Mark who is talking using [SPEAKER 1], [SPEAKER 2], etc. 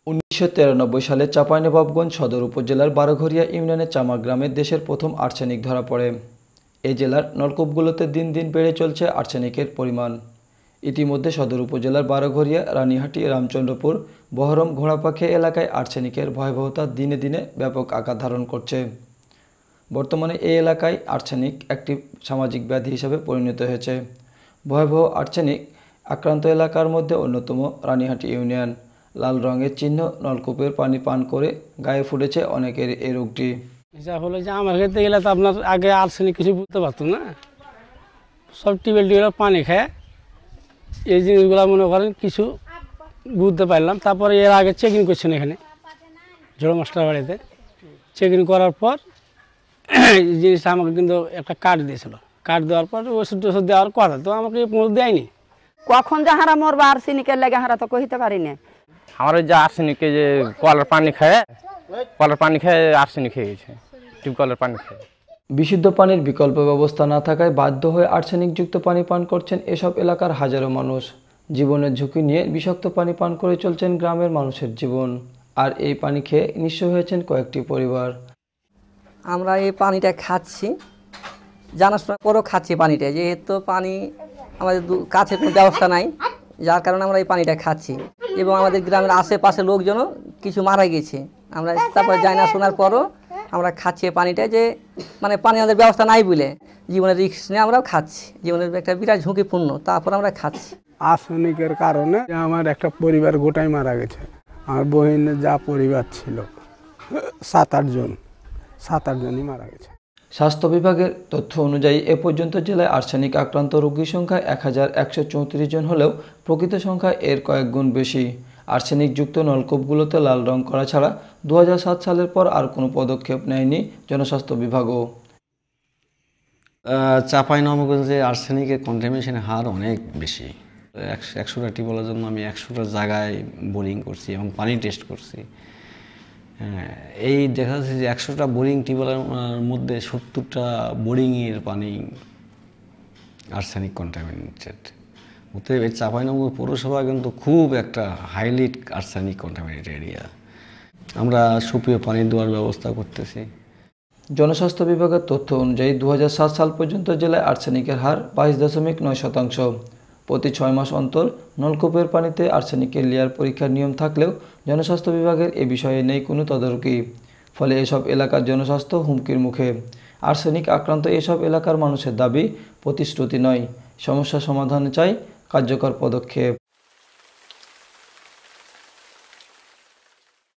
[SPEAKER 1] 1993 সালে চাঁপাইনবাবগঞ্জ সদর উপজেলার বারোঘরিয়া ইউনিয়নের চামা গ্রামে দেশের প্রথম আর্সেনিক ধরা পড়ে। এই জেলার নলকূপগুলোতে দিন দিন বেড়ে চলছে আর্সেনিকের পরিমাণ। ইতিমধ্যে সদর উপজেলার বারোঘরিয়া, রানীহাটি, রামচন্দ্রপুর, বহরম, ঘোড়াপাখি এলাকায় আর্সেনিকের ভয়াবহতা দিনে দিনে ব্যাপক আকার ধারণ করছে। বর্তমানে এই এলাকায় আর্সেনিক একটি সামাজিক ব্যাধি হিসেবে পরিণত হয়েছে। ভয়াবহ আর্সেনিক আক্রান্ত এলাকার মধ্যে অন্যতম রানীহাটি ইউনিয়ন। লাল রঙের চিহ্ন নলকূপের পানি পান করে গায়ে ফুটেছে অনেকের এই রোগটি।
[SPEAKER 2] যা হলো যে আমার খেতে গেলে তো আপনার আগে আর্সেনিক কিছু বুঝতে পারতো না, সব টিউবওয়েল পানি খায় এই জিনিসগুলো মনে করেন কিছু বুঝতে পারলাম। তারপরে এর আগে চেকিং করছেন এখানে জড়ো মাস্টার বাড়িতে, চেকিং করার পর এই জিনিসটা আমাকে কিন্তু একটা কার্ড দিয়েছিল। কার্ড দেওয়ার পর ওষুধ টষুধ দেওয়ার কথা তো আমাকে দেয়নি।
[SPEAKER 3] কখন যে হারা মরবা আর্সেনিকের লেগে হারা তো কহিতে পারি না।
[SPEAKER 4] আমার ওই যে আর্সেনিকে যে কলের পানি খায় আর্সেনিক হয়ে গেছে, টিউবকলের পানি খায়।
[SPEAKER 1] বিশুদ্ধ পানির বিকল্প ব্যবস্থা না থাকায় বাধ্য হয়ে আর্সেনিকযুক্ত পানি পান করছেন এসব এলাকার হাজারো মানুষ। জীবনের ঝুঁকি নিয়ে বিষাক্ত পানি পান করে চলছেন গ্রামের মানুষের জীবন। আর এই পানি খেয়ে নিঃস্ব হয়েছেন কয়েকটি পরিবার।
[SPEAKER 5] আমরা এই পানিটা খাচ্ছি, জানাশোনা করেও খাচ্ছি পানিটা, যেহেতু পানি আমাদের কাছে কোনো ব্যবস্থা নাই, যার কারণে আমরা এই পানিটা খাচ্ছি। এবং আমাদের গ্রামের আশেপাশে লোকজনও কিছু মারা গেছে। আমরা তারপরে জানা শোনার পরও আমরা খাচ্ছি এই পানিটা, যে মানে পানি আমাদের ব্যবস্থা নাই বলে জীবনের রিস্ক নিয়ে আমরাও খাচ্ছি। জীবনের একটা বিরাট ঝুঁকিপূর্ণ, তারপর আমরা খাচ্ছি।
[SPEAKER 6] আর্সেনিকের কারণে আমার একটা পরিবার গোটাই মারা গেছে। আমার বহিনের যা পরিবার ছিল 7-8 জনই মারা গেছে।
[SPEAKER 1] স্বাস্থ্য বিভাগের তথ্য অনুযায়ী এ পর্যন্ত জেলায় আর্সেনিক আক্রান্ত রোগীর সংখ্যা 1134 জন হলেও প্রকৃত সংখ্যা এর কয়েক গুণ বেশি। আর্সেনিকযুক্ত নলকূপগুলোতে লাল রং করা ছাড়া 2007 সালের পর আর কোনো পদক্ষেপ নেয়নি জনস্বাস্থ্য বিভাগও।
[SPEAKER 7] চাঁপাইনবাবগঞ্জে আর্সেনিকের কন্টামিনেশনের হার অনেক বেশি। 100টা টিউবওয়েলের জন্য আমি 100টা জায়গায় বোরিং করছি এবং পানি টেস্ট করছি। এই দেখা যাচ্ছে যে 100টা বোরিং টিউবওয়েলের মধ্যে 70টা বোরিংয়ের পানি আর্সেনিক কন্টামিনেটেড। অতএব এই চাঁপাইনবাবগঞ্জ পৌরসভা কিন্তু খুব একটা হাইলি আর্সেনিক কন্টামিনেটেড এরিয়া। আমরা সুপেয় পানি দেওয়ার ব্যবস্থা করতেছি।
[SPEAKER 1] জনস্বাস্থ্য বিভাগের তথ্য অনুযায়ী 2007 সাল পর্যন্ত জেলায় আর্সেনিকের হার 22.9%। প্রতি 6 মাস অন্তর নলকূপের পানিতে আর্সেনিকের লেয়ার পরীক্ষার নিয়ম থাকলেও জনস্বাস্থ্য বিভাগের এ বিষয়ে নেই কোনো তদারকি। ফলে এসব এলাকার জনস্বাস্থ্য হুমকির মুখে। আর্সেনিক আক্রান্ত এসব এলাকার মানুষের দাবি প্রতিশ্রুতি নয়, সমস্যা সমাধানে চাই কার্যকর পদক্ষেপ।